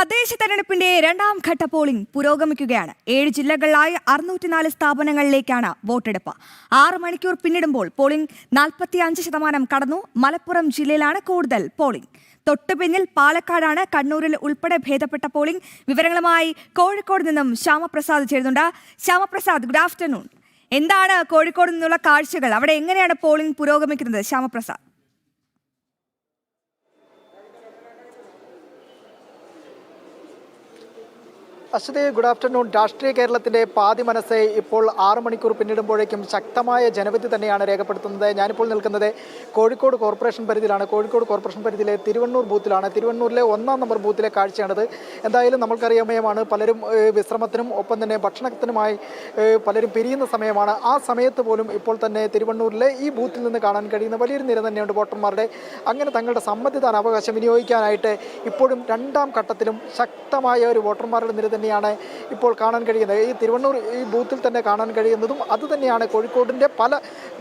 തദ്ദേശ തെരഞ്ഞെടുപ്പിന്റെ രണ്ടാം ഘട്ട പോളിംഗ് പുരോഗമിക്കുകയാണ്. 7 ജില്ലകളിലായി 604 സ്ഥാപനങ്ങളിലേക്കാണ് വോട്ടെടുപ്പ്. 6 മണിക്കൂർ പിന്നിടുമ്പോൾ പോളിംഗ് 45% കടന്നു. മലപ്പുറം ജില്ലയിലാണ് കൂടുതൽ പോളിംഗ്. തൊട്ടുപിന്നിൽ പാലക്കാടാണ്. കണ്ണൂരിൽ ഉൾപ്പെടെ ഭേദപ്പെട്ട പോളിംഗ്. വിവരങ്ങളുമായി കോഴിക്കോട് നിന്നും ശ്യാമപ്രസാദ് ചേരുന്നുണ്ട്. Shyamaprasad, good afternoon. എന്താണ് കോഴിക്കോട് നിന്നുള്ള കാഴ്ചകൾ? അവിടെ എങ്ങനെയാണ് പോളിംഗ് പുരോഗമിക്കുന്നത്? ശ്യാമപ്രസാദ്. Aswathi, good afternoon. രാഷ്ട്രീയ കേരളത്തിന്റെ പാതി മനസ്സ് ഇപ്പോൾ 6 മണിക്കൂർ പിന്നിടുമ്പോഴേക്കും ശക്തമായ ജനവിധി തന്നെയാണ് രേഖപ്പെടുത്തുന്നത്. ഞാനിപ്പോൾ നിൽക്കുന്നത് കോഴിക്കോട് കോർപ്പറേഷൻ പരിധിയിലാണ്. കോഴിക്കോട് കോർപ്പറേഷൻ പരിധിയിലെ തിരുവണ്ണൂർ ബൂത്തിലാണ്. തിരുവണ്ണൂരിലെ 1-ാം നമ്പർ ബൂത്തിലെ കാഴ്ചയാണിത്. എന്തായാലും നമ്മൾക്കറിയാമയമാണ്, പലരും വിശ്രമത്തിനും ഒപ്പം തന്നെ ഭക്ഷണത്തിനുമായി പലരും പിരിയുന്ന സമയമാണ്. ആ സമയത്ത് പോലും ഇപ്പോൾ തന്നെ തിരുവണ്ണൂരിലെ ഈ ബൂത്തിൽ നിന്ന് കാണാൻ കഴിയുന്ന വലിയൊരു നിര തന്നെയുണ്ട് വോട്ടർമാരുടെ. അങ്ങനെ തങ്ങളുടെ സമ്മതിദാനാവകാശം വിനിയോഗിക്കാനായിട്ട് ഇപ്പോഴും രണ്ടാം ഘട്ടത്തിലും ശക്തമായ ഒരു വോട്ടർമാരുടെ നിര തന്നെയാണ് ഇപ്പോൾ കാണാൻ കഴിയുന്നത്. ഈ തിരുവണ്ണൂർ ഈ ബൂത്തിൽ തന്നെ കാണാൻ കഴിയുന്നതും അതുതന്നെയാണ് കോഴിക്കോടിൻ്റെ പല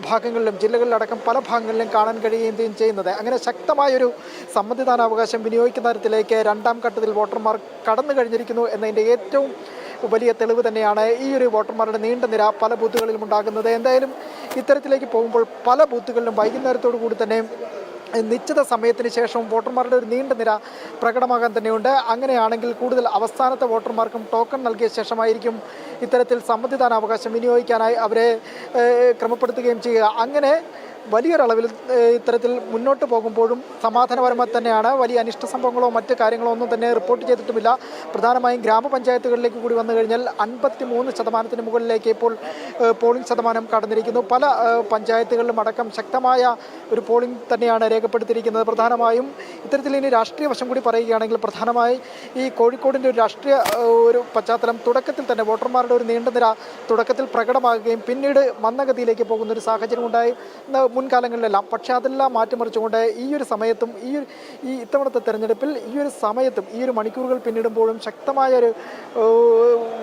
ഭാഗങ്ങളിലും, ജില്ലകളിലടക്കം പല ഭാഗങ്ങളിലും കാണാൻ കഴിയുകയും ചെയ്യുന്നത്. അങ്ങനെ ശക്തമായൊരു സമ്മതിദാനാവകാശം വിനിയോഗിക്കുന്ന തരത്തിലേക്ക് രണ്ടാം ഘട്ടത്തിൽ വോട്ടർമാർ കടന്നു കഴിഞ്ഞിരിക്കുന്നു എന്നതിൻ്റെ ഏറ്റവും വലിയ തെളിവ് തന്നെയാണ് ഈ ഒരു വോട്ടർമാരുടെ നീണ്ട നിര പല ബൂത്തുകളിലും ഉണ്ടാകുന്നത്. എന്തായാലും ഇത്തരത്തിലേക്ക് പോകുമ്പോൾ പല ബൂത്തുകളിലും വൈകുന്നേരത്തോടു കൂടി തന്നെ നിശ്ചിത സമയത്തിന് ശേഷം വോട്ടർമാരുടെ ഒരു നീണ്ട നിര പ്രകടമാകാൻ തന്നെയുണ്ട്. അങ്ങനെയാണെങ്കിൽ കൂടുതൽ അവസാനത്തെ വോട്ടർമാർക്കും ടോക്കൺ നൽകിയ ശേഷമായിരിക്കും ഇത്തരത്തിൽ സമ്മതിദാനാവകാശം വിനിയോഗിക്കാനായി അവരെ ക്രമപ്പെടുത്തുകയും ചെയ്യുക. അങ്ങനെ വലിയൊരളവിൽ ഇത്തരത്തിൽ മുന്നോട്ട് പോകുമ്പോഴും സമാധാനപരമായി തന്നെയാണ്. വലിയ അനിഷ്ട സംഭവങ്ങളോ മറ്റ് കാര്യങ്ങളോ ഒന്നും തന്നെ റിപ്പോർട്ട് ചെയ്തിട്ടുമില്ല. പ്രധാനമായും ഗ്രാമപഞ്ചായത്തുകളിലേക്ക് കൂടി വന്നു കഴിഞ്ഞാൽ 53% മുകളിലേക്ക് ഇപ്പോൾ പോളിംഗ് ശതമാനം കടന്നിരിക്കുന്നു. പല പഞ്ചായത്തുകളിലും അടക്കം ശക്തമായ ഒരു പോളിംഗ് തന്നെയാണ് രേഖപ്പെടുത്തിയിരിക്കുന്നത്. പ്രധാനമായും ഇത്തരത്തിൽ ഇനി രാഷ്ട്രീയ വശം കൂടി പറയുകയാണെങ്കിൽ പ്രധാനമായി ഈ കോഴിക്കോടിൻ്റെ ഒരു രാഷ്ട്രീയ ഒരു പശ്ചാത്തലം തുടക്കത്തിൽ തന്നെ വോട്ടർമാരുടെ ഒരു നീണ്ട നിര തുടക്കത്തിൽ പ്രകടമാകുകയും പിന്നീട് മന്ദഗതിയിലേക്ക് പോകുന്ന ഒരു സാഹചര്യം ഉണ്ടായി മുൻകാലങ്ങളിലെല്ലാം. പക്ഷേ അതെല്ലാം മാറ്റിമറിച്ചുകൊണ്ട് ഈ ഒരു സമയത്തും ഈ ഇത്തവണത്തെ തെരഞ്ഞെടുപ്പിൽ ഈ ഒരു സമയത്തും ഈ ഒരു മണിക്കൂറുകൾ പിന്നിടുമ്പോഴും ശക്തമായൊരു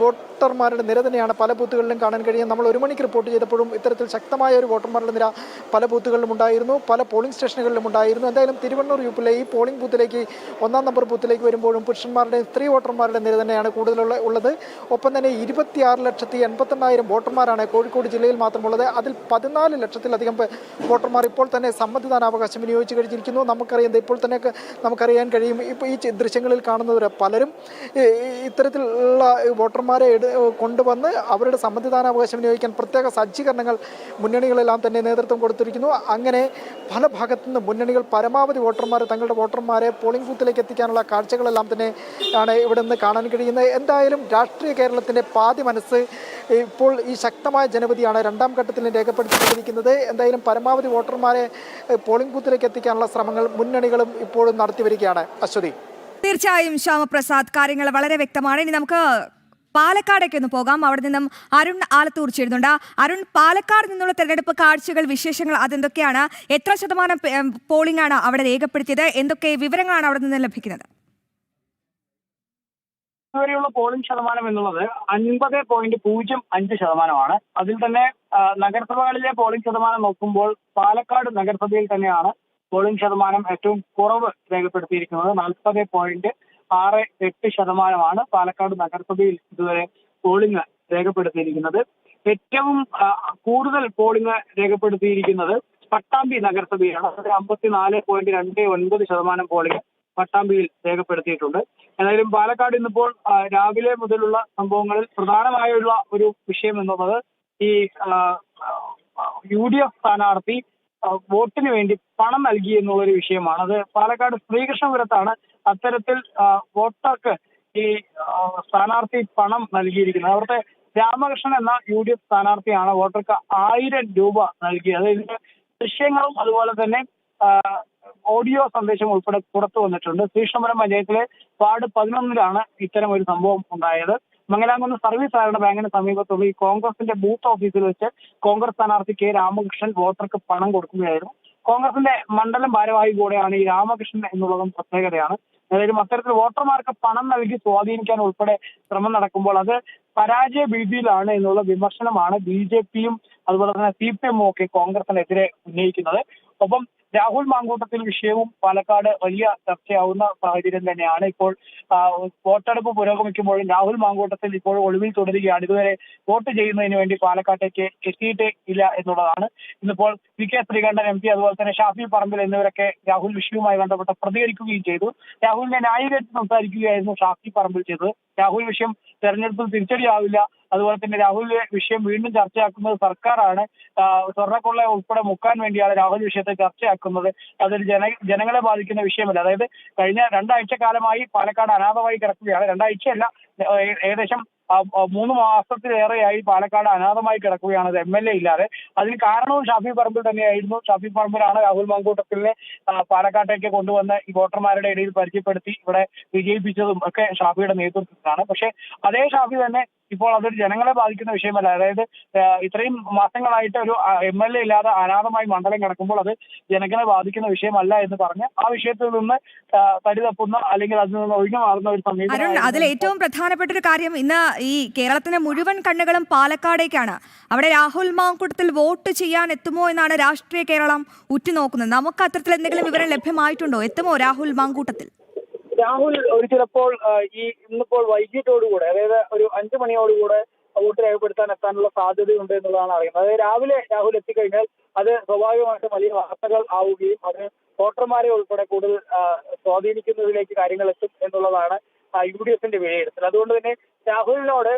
വോട്ടർമാരുടെ നിര തന്നെയാണ് പല ബൂത്തുകളിലും കാണാൻ കഴിയും. നമ്മൾ 1 മണിക്ക് റിപ്പോർട്ട് ചെയ്തപ്പോഴും ഇത്തരത്തിൽ ശക്തമായ ഒരു വോട്ടർമാരുടെ നിര പല ബൂത്തുകളിലും ഉണ്ടായിരുന്നു, പല പോളിംഗ് സ്റ്റേഷനുകളിലും ഉണ്ടായിരുന്നു. എന്തായാലും തിരുവണ്ണൂർ യൂപ്പിലെ ഈ പോളിംഗ് ബൂത്തിലേക്ക് 1-ാം നമ്പർ ബൂത്തിലേക്ക് വരുമ്പോഴും പുരുഷന്മാരുടെയും സ്ത്രീ വോട്ടർമാരുടെ നിര തന്നെയാണ് ഉള്ളത്. ഒപ്പം തന്നെ 26,80,000 വോട്ടർമാരാണ് കോഴിക്കോട് ജില്ലയിൽ മാത്രമുള്ളത്. അതിൽ 14 ലക്ഷത്തിലധികം വോട്ടർമാർ ഇപ്പോൾ തന്നെ സമ്മതിദാനാവകാശം വിനിയോഗിച്ച് കഴിഞ്ഞിരിക്കുന്നു. ഇപ്പോൾ തന്നെ നമുക്കറിയാൻ കഴിയും. ഇപ്പോൾ ഈ ദൃശ്യങ്ങളിൽ കാണുന്നവർ പലരും ഇത്തരത്തിലുള്ള വോട്ടർമാരെ കൊണ്ടുവന്ന് അവരുടെ സമ്മതിദാനാവകാശം വിനിയോഗിക്കാൻ പ്രത്യേക സജ്ജീകരണങ്ങൾ മുന്നണികളെല്ലാം തന്നെ നേതൃത്വം കൊടുത്തിരിക്കുന്നു. അങ്ങനെ പല ഭാഗത്തു നിന്ന് മുന്നണികൾ പരമാവധി തങ്ങളുടെ വോട്ടർമാരെ പോളിംഗ് ബൂത്തിലേക്ക് എത്തിക്കാനുള്ള കാഴ്ചകളെല്ലാം തന്നെ ആണ് ഇവിടെ നിന്ന് കാണാൻ കഴിയുന്നത്. എന്തായാലും രാഷ്ട്രീയ കേരളത്തിൻ്റെ പാതി മനസ്സ് ഇപ്പോൾ ഈ ശക്തമായ ജനവിധിയാണ് രണ്ടാം ഘട്ടത്തിൽ രേഖപ്പെടുത്തിക്കൊണ്ടിരിക്കുന്നത്. എന്തായാലും പരമാവധി വോട്ടർമാരെ പോളിംഗ് ബൂത്തിലേക്ക് എത്തിക്കാനുള്ള ശ്രമങ്ങൾ മുന്നണികളും ഇപ്പോഴും നടത്തിവരികയാണ്. അശ്വതി, തീർച്ചയായും ശ്യാമപ്രസാദ്, കാര്യങ്ങൾ വളരെ വ്യക്തമാണ്. ഇനി നമുക്ക് പാലക്കാടേക്ക് ഒന്ന് പോകാം. അവിടെ നിന്നും അരുൺ ആലത്തൂർ ചേരുന്നുണ്ട്. അരുൺ, പാലക്കാട് നിന്നുള്ള തെരഞ്ഞെടുപ്പ് കാഴ്ചകൾ, വിശേഷങ്ങൾ അതെന്തൊക്കെയാണ്? എത്ര ശതമാനം പോളിംഗ് ആണ് അവിടെ രേഖപ്പെടുത്തിയത്? എന്തൊക്കെ വിവരങ്ങളാണ് അവിടെ നിന്ന് ലഭിക്കുന്നത്? വരെയുള്ള പോളിംഗ് ശതമാനം എന്നുള്ളത് 50.05%. അതിൽ തന്നെ നഗരസഭകളിലെ പോളിംഗ് ശതമാനം നോക്കുമ്പോൾ പാലക്കാട് നഗരസഭയിൽ തന്നെയാണ് പോളിംഗ് ശതമാനം ഏറ്റവും കുറവ് രേഖപ്പെടുത്തിയിരിക്കുന്നത്. 40.68% പാലക്കാട് നഗരസഭയിൽ ഇതുവരെ പോളിംഗ് രേഖപ്പെടുത്തിയിരിക്കുന്നത്. ഏറ്റവും കൂടുതൽ പോളിംഗ് രേഖപ്പെടുത്തിയിരിക്കുന്നത് പട്ടാമ്പി നഗരസഭയാണ്. 54.29% പോളിംഗ് പട്ടാമ്പിയിൽ രേഖപ്പെടുത്തിയിട്ടുണ്ട്. ഏതായാലും പാലക്കാട് ഇന്നിപ്പോൾ രാവിലെ മുതലുള്ള സംഭവങ്ങളിൽ പ്രധാനമായുള്ള ഒരു വിഷയം എന്നുള്ളത് ഈ UDF സ്ഥാനാർത്ഥി വോട്ടിന് വേണ്ടി പണം നൽകി എന്നുള്ളൊരു വിഷയമാണ്. അത് പാലക്കാട് ശ്രീകൃഷ്ണപുരത്താണ് അത്തരത്തിൽ വോട്ടർക്ക് ഈ സ്ഥാനാർത്ഥി പണം നൽകിയിരിക്കുന്നത്. അവിടുത്തെ രാമകൃഷ്ണൻ എന്ന UDF സ്ഥാനാർത്ഥിയാണ് വോട്ടർക്ക് 1000 രൂപ നൽകിയത്. ഇതിന്റെ ദൃശ്യങ്ങളും അതുപോലെ തന്നെ ഓഡിയോ സന്ദേശം ഉൾപ്പെടെ പുറത്തു വന്നിട്ടുണ്ട്. ശ്രീകൃഷ്ണപുരം പഞ്ചായത്തിലെ വാർഡ് 11-ലാണ് ഇത്തരം ഒരു സംഭവം ഉണ്ടായത്. മംഗലാംകുന്ന് സർവീസ് സഹകരണ ബാങ്കിന് സമീപത്തുള്ള ഈ കോൺഗ്രസിന്റെ ബൂത്ത് ഓഫീസിൽ വെച്ച് കോൺഗ്രസ് സ്ഥാനാർത്ഥി K രാമകൃഷ്ണൻ വോട്ടർക്ക് പണം കൊടുക്കുകയായിരുന്നു. കോൺഗ്രസിന്റെ മണ്ഡലം ഭാരവാഹി കൂടെയാണ് ഈ രാമകൃഷ്ണൻ എന്നുള്ളതും പ്രത്യേകതയാണ്. അതായത് അത്തരത്തിൽ വോട്ടർമാർക്ക് പണം നൽകി സ്വാധീനിക്കാൻ ഉൾപ്പെടെ ശ്രമം നടക്കുമ്പോൾ അത് പരാജയ ഭീതിയിലാണ് എന്നുള്ള വിമർശനമാണ് BJPയും അതുപോലെ തന്നെ CPM ഒക്കെ കോൺഗ്രസിനെതിരെ ഉന്നയിക്കുന്നത്. ഒപ്പം രാഹുൽ മാങ്കൂട്ടത്തിൽ വിഷയവും പാലക്കാട് വലിയ ചർച്ചയാവുന്ന സാഹചര്യം തന്നെയാണ്. ഇപ്പോൾ വോട്ടെടുപ്പ് പുരോഗമിക്കുമ്പോഴും രാഹുൽ മാങ്കൂട്ടത്തിൽ ഇപ്പോൾ ഒളിവിൽ തുടരുകയാണ്. ഇതുവരെ വോട്ട് ചെയ്യുന്നതിന് വേണ്ടി പാലക്കാട്ടേക്ക് എത്തിയിട്ടേ ഇല്ല എന്നുള്ളതാണ്. ഇന്നിപ്പോൾ വി കെ ശ്രീകണ്ഠൻ MP അതുപോലെ തന്നെ ഷാഫി പറമ്പിൽ എന്നിവരൊക്കെ രാഹുൽ വിഷയവുമായി ബന്ധപ്പെട്ട് പ്രതികരിക്കുകയും ചെയ്തു. രാഹുലിനെ ന്യായീകരിച്ച് സംസാരിക്കുകയായിരുന്നു ഷാഫി പറമ്പിൽ ചെയ്തത്. രാഹുൽ വിഷയം തെരഞ്ഞെടുപ്പിൽ തിരിച്ചടിയാവില്ല, അതുപോലെ തന്നെ രാഹുലിന്റെ വിഷയം വീണ്ടും ചർച്ചയാക്കുന്നത് സർക്കാരാണ്, സ്വർണ്ണക്കൊള്ള ഉൾപ്പെടെ മുക്കാൻ വേണ്ടിയാണ് രാഹുൽ വിഷയത്തെ ചർച്ചയാക്കുന്നത്, അതൊരു ജനങ്ങളെ ബാധിക്കുന്ന വിഷയമല്ല. അതായത് കഴിഞ്ഞ 2 ആഴ്ചക്കാലമായി പാലക്കാട് അനാഥമായി കിടക്കുകയാണ്. 2 ആഴ്ചയല്ല, ഏകദേശം 3 മാസത്തിലേറെയായി പാലക്കാട് അനാഥമായി കിടക്കുകയാണ്, MLA ഇല്ലാതെ. അതിന് കാരണവും ഷാഫി പറമ്പിൽ തന്നെയായിരുന്നു. ഷാഫി പറമ്പിലാണ് രാഹുൽ മാങ്കൂട്ടത്തിലെ പാലക്കാട്ടേക്ക് കൊണ്ടുവന്ന് ഈ വോട്ടർമാരുടെ ഇടയിൽ പരിചയപ്പെടുത്തി ഇവിടെ വിജയിപ്പിച്ചതും ഒക്കെ ഷാഫിയുടെ നേതൃത്വത്തിലാണ്. പക്ഷേ അതേ ഷാഫി തന്നെ ഇപ്പോൾ അതൊരു ജനങ്ങളെ ബാധിക്കുന്ന വിഷയമല്ല. അതായത് ഇത്രയും മാസങ്ങളായിട്ട് ഒരു MLA ഇല്ലാതെ അനാഥമായി മണ്ഡലം കിടക്കുമ്പോൾ അത് ജനങ്ങളെ ബാധിക്കുന്ന വിഷയമല്ല എന്ന് പറഞ്ഞ് ആ വിഷയത്തിൽ നിന്ന് തടി തപ്പുന്ന അല്ലെങ്കിൽ അതിൽ നിന്ന് ഒഴിഞ്ഞു മാറുന്ന ഒരു സമീപനം. അതിൽ ഏറ്റവും പ്രധാനപ്പെട്ട ഒരു കാര്യം, ഇന്ന് ഈ കേരളത്തിന്റെ മുഴുവൻ കണ്ണുകളും പാലക്കാടേക്കാണ്. അവിടെ രാഹുൽ മാങ്കൂട്ടത്തിൽ വോട്ട് ചെയ്യാൻ എത്തുമോ എന്നാണ് രാഷ്ട്രീയ കേരളം ഉറ്റുനോക്കുന്നത്. നമുക്ക് അത്തരത്തിൽ എന്തെങ്കിലും വിവരം ലഭ്യമായിട്ടുണ്ടോ? എത്തുമോ രാഹുൽ മാങ്കൂട്ടത്തിൽ? രാഹുൽ ചിലപ്പോൾ ഇന്നിപ്പോൾ വൈകിട്ടോടുകൂടെ, അതായത് ഒരു 5 മണിയോടുകൂടെ വോട്ട് രേഖപ്പെടുത്താൻ എത്താനുള്ള സാധ്യതയുണ്ട് എന്നുള്ളതാണ് അറിയുന്നത്. അതായത് രാവിലെ രാഹുൽ എത്തിക്കഴിഞ്ഞാൽ അത് സ്വാഭാവികമായിട്ടും വലിയ വാർത്തകൾ ആവുകയും അത് വോട്ടർമാരെ ഉൾപ്പെടെ കൂടുതൽ സ്വാധീനിക്കുന്നതിലേക്ക് കാര്യങ്ങൾ എത്തും എന്നുള്ളതാണ് UDFന്റെ വിലയിരുത്തൽ. അതുകൊണ്ട് തന്നെ രാഹുലിനോട്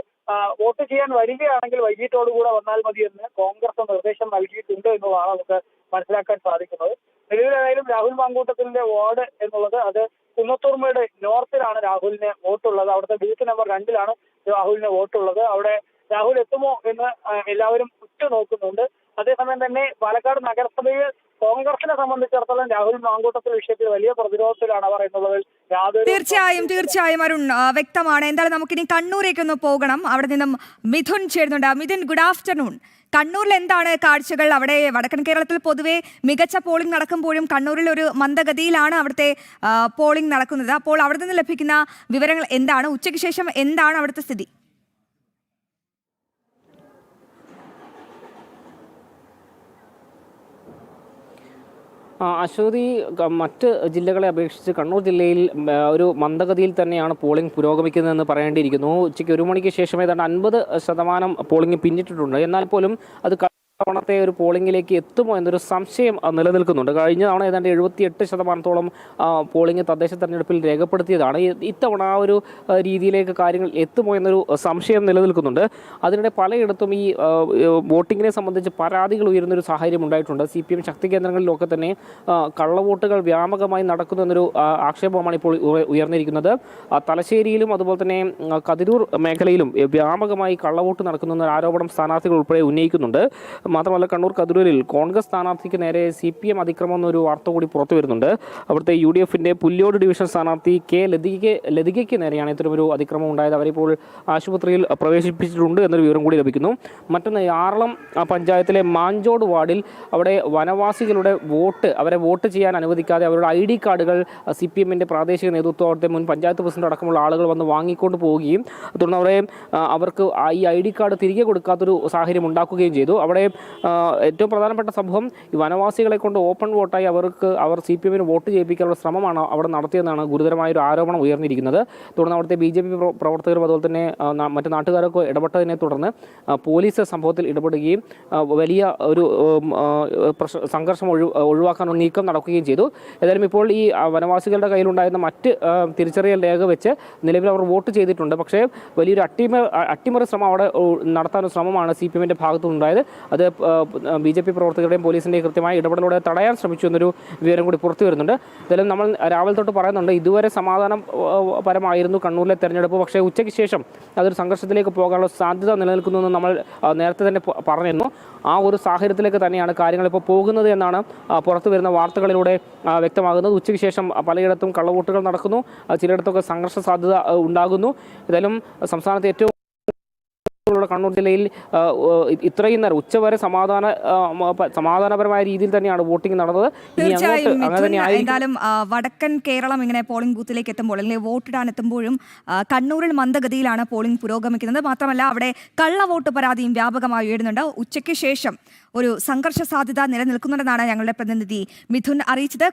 വോട്ട് ചെയ്യാൻ വരികയാണെങ്കിൽ വൈകിട്ടോടുകൂടെ വന്നാൽ മതി എന്ന് കോൺഗ്രസ് നിർദ്ദേശം നൽകിയിട്ടുണ്ട് എന്നുള്ളതാണ് നമുക്ക് മനസ്സിലാക്കാൻ സാധിക്കുന്നത്. നിലവിലേതായാലും രാഹുൽ മാങ്കൂട്ടത്തിന്റെ വാർഡ് എന്നുള്ളത് അത് കുന്നത്തൂർമയുടെ നോർത്തിലാണ് രാഹുലിന് വോട്ടുള്ളത്. അവിടുത്തെ ബൂത്ത് നമ്പർ 2-ലാണ് രാഹുലിന് വോട്ടുള്ളത്. അവിടെ രാഹുൽ എത്തുമോ എന്ന് എല്ലാവരും ഉറ്റുനോക്കുന്നുണ്ട്. അതേസമയം തന്നെ പാലക്കാട് നഗരസഭയിൽ കോൺഗ്രസിനെ സംബന്ധിച്ചിടത്തോളം രാഹുൽ മാങ്കൂട്ടത്തിൽ വിഷയത്തിൽ വലിയ പ്രതിരോധത്തിലാണ് അവർ എന്നുള്ളതിൽ തീർച്ചയായും അരുൺ, വ്യക്തമാണ്. എന്തായാലും നമുക്കിനി കണ്ണൂരേക്കൊന്ന് പോകണം. അവിടെ നിന്നും മിഥുൻ ചേരുന്നുണ്ട്. Mithun, good afternoon. കണ്ണൂരിൽ എന്താണ് കാഴ്ചകൾ? അവിടെ വടക്കൻ കേരളത്തിൽ പൊതുവെ മികച്ച പോളിംഗ് നടക്കുമ്പോഴും കണ്ണൂരിൽ ഒരു മന്ദഗതിയിലാണ് അവിടുത്തെ പോളിംഗ് നടക്കുന്നത്. അപ്പോൾ അവിടെ നിന്ന് ലഭിക്കുന്ന വിവരങ്ങൾ എന്താണ്? ഉച്ചയ്ക്ക് ശേഷം എന്താണ് അവിടുത്തെ സ്ഥിതി? അശ്വതി, മറ്റ് ജില്ലകളെ അപേക്ഷിച്ച് കണ്ണൂർ ജില്ലയിൽ ഒരു മന്ദഗതിയിൽ തന്നെയാണ് പോളിംഗ് പുരോഗമിക്കുന്നതെന്ന് പറയേണ്ടിയിരിക്കുന്നു. ഉച്ചയ്ക്ക് 1 മണിക്ക് ശേഷം ഏതാണ്ട് 50% പോളിംഗ് പിന്നിട്ടിട്ടുണ്ട്. എന്നാൽ പോലും അത് തവണത്തെ ഒരു പോളിംഗിലേക്ക് എത്തുമോ എന്നൊരു സംശയം നിലനിൽക്കുന്നുണ്ട്. കഴിഞ്ഞ തവണ ഏതാണ്ട് 78% പോളിംഗ് തദ്ദേശ തെരഞ്ഞെടുപ്പിൽ രേഖപ്പെടുത്തിയതാണ്. ഇത്തവണ ആ ഒരു രീതിയിലേക്ക് കാര്യങ്ങൾ എത്തുമോ എന്നൊരു സംശയം നിലനിൽക്കുന്നുണ്ട്. അതിനിടെ പലയിടത്തും ഈ വോട്ടിങ്ങിനെ സംബന്ധിച്ച് പരാതികൾ ഉയരുന്നൊരു സാഹചര്യം ഉണ്ടായിട്ടുണ്ട്. CPM ശക്തി കേന്ദ്രങ്ങളിലൊക്കെ തന്നെ കള്ളവോട്ടുകൾ വ്യാപകമായി നടക്കുന്നു എന്നൊരു ആക്ഷേപമാണ് ഇപ്പോൾ ഉയർന്നിരിക്കുന്നത്. തലശ്ശേരിയിലും അതുപോലെ തന്നെ കതിരൂർ മേഖലയിലും വ്യാപകമായി കള്ളവോട്ട് നടക്കുന്ന ആരോപണം സ്ഥാനാർത്ഥികൾ ഉൾപ്പെടെ ഉന്നയിക്കുന്നുണ്ട്. മാത്രമല്ല കണ്ണൂർ കതിരൂരിൽ കോൺഗ്രസ് സ്ഥാനാർത്ഥിക്ക് നേരെ CPM അതിക്രമം എന്നൊരു വാർത്ത കൂടി പുറത്തു വരുന്നുണ്ട്. അവിടുത്തെ UDFന്റെ പുല്യോട് ഡിവിഷൻ സ്ഥാനാർത്ഥി K ലതികയ്ക്ക് നേരെയാണ് ഇത്തരമൊരു അതിക്രമം ഉണ്ടായത്. അവരിപ്പോൾ ആശുപത്രിയിൽ പ്രവേശിപ്പിച്ചിട്ടുണ്ട് എന്നൊരു വിവരം കൂടി ലഭിക്കുന്നു. മറ്റൊന്ന്, ആറളം പഞ്ചായത്തിലെ മാഞ്ചോട് വാർഡിൽ അവിടെ വനവാസികളുടെ അവരെ വോട്ട് ചെയ്യാൻ അനുവദിക്കാതെ അവരുടെ ID കാർഡുകൾ CPMന്റെ പ്രാദേശിക നേതൃത്വം, അവിടുത്തെ മുൻ പഞ്ചായത്ത് പ്രസിഡന്റ് അടക്കമുള്ള ആളുകൾ വന്ന് വാങ്ങിക്കൊണ്ട് പോവുകയും തുടർന്ന് അവർക്ക് ഈ ID കാർഡ് തിരികെ കൊടുക്കാത്തൊരു സാഹചര്യം ഉണ്ടാക്കുകയും ചെയ്തു. അവിടെ ഏറ്റവും പ്രധാനപ്പെട്ട സംഭവം, ഈ വനവാസികളെ കൊണ്ട് ഓപ്പൺ വോട്ടായി അവർ CPMന് വോട്ട് ചെയ്യിപ്പിക്കാനുള്ള ശ്രമമാണ് അവിടെ നടത്തിയെന്നാണ് ഗുരുതരമായൊരു ആരോപണം ഉയർന്നിരിക്കുന്നത്. തുടർന്ന് അവിടുത്തെ BJP പ്രവർത്തകരും അതുപോലെ തന്നെ മറ്റ് നാട്ടുകാരൊക്കെ ഇടപെട്ടതിനെ തുടർന്ന് പോലീസ് സംഭവത്തിൽ ഇടപെടുകയും വലിയ ഒരു സംഘർഷം ഒഴിവാക്കാനുള്ള നീക്കം നടക്കുകയും ചെയ്തു. ഏതായാലും ഇപ്പോൾ ഈ വനവാസികളുടെ കയ്യിലുണ്ടായിരുന്ന മറ്റ് തിരിച്ചറിയൽ രേഖ വെച്ച് നിലവിൽ അവർ വോട്ട് ചെയ്തിട്ടുണ്ട്. പക്ഷേ വലിയൊരു അട്ടിമറി ശ്രമം അവിടെ നടത്താനൊരു ശ്രമമാണ് CPMന്റെ ഭാഗത്തുനിന്നുണ്ടായത്. അത് BJP പ്രവർത്തകരുടെയും പോലീസിൻ്റെയും കൃത്യമായ ഇടപെടലോടെ തടയാൻ ശ്രമിച്ചു എന്നൊരു വിവരം കൂടി പുറത്തു വരുന്നുണ്ട്. എന്തായാലും നമ്മൾ രാവിലെ തൊട്ട് പറയുന്നുണ്ട്, ഇതുവരെ സമാധാനപരമായിരുന്നു കണ്ണൂരിലെ തെരഞ്ഞെടുപ്പ്. പക്ഷേ ഉച്ചയ്ക്ക് ശേഷം അതൊരു സംഘർഷത്തിലേക്ക് പോകാനുള്ള സാധ്യത നിലനിൽക്കുന്നു നമ്മൾ നേരത്തെ തന്നെ പറഞ്ഞിരുന്നു. ആ ഒരു സാഹചര്യത്തിലേക്ക് തന്നെയാണ് കാര്യങ്ങൾ ഇപ്പോൾ പോകുന്നത് എന്നാണ് പുറത്തു വരുന്ന വാർത്തകളിലൂടെ വ്യക്തമാകുന്നത്. ഉച്ചയ്ക്ക് ശേഷം പലയിടത്തും കള്ളവോട്ടുകൾ നടക്കുന്നു, ചിലയിടത്തൊക്കെ സംഘർഷ സാധ്യത ഉണ്ടാകുന്നു. ഏതായാലും സംസ്ഥാനത്ത് ഏറ്റവും കണ്ണൂർ ജില്ലയിൽ ഇത്രയും നേരം ഉച്ചവരെ സമാധാനപരമായ രീതിയിൽ തന്നെയാണ് വോട്ടിംഗ് നടന്നത്. ഇനി അങ്ങോട്ട് തീർച്ചയായും അങ്ങനെ മിഥുൻ, തന്നെ ആയിരിക്കും. എന്തായാലും വടക്കൻ കേരളം ഇങ്ങനെ പോളിംഗ് ബൂത്തിലേക്ക് എത്തുമ്പോൾ അല്ലെങ്കിൽ വോട്ടിടാൻ എത്തുമ്പോഴും കണ്ണൂരിൽ മന്ദഗതിയിലാണ് പോളിംഗ് പുരോഗമിക്കുന്നത്. മാത്രമല്ല അവിടെ കള്ളവോട്ട് പരാതിയും വ്യാപകമായി ഉയരുന്നുണ്ട്. ഉച്ചയ്ക്ക് ശേഷം ഒരു സംഘർഷ സാധ്യത നിലനിൽക്കുന്നുണ്ടെന്നാണ് ഞങ്ങളുടെ പ്രതിനിധി മിഥുൻ അറിയിച്ചത്.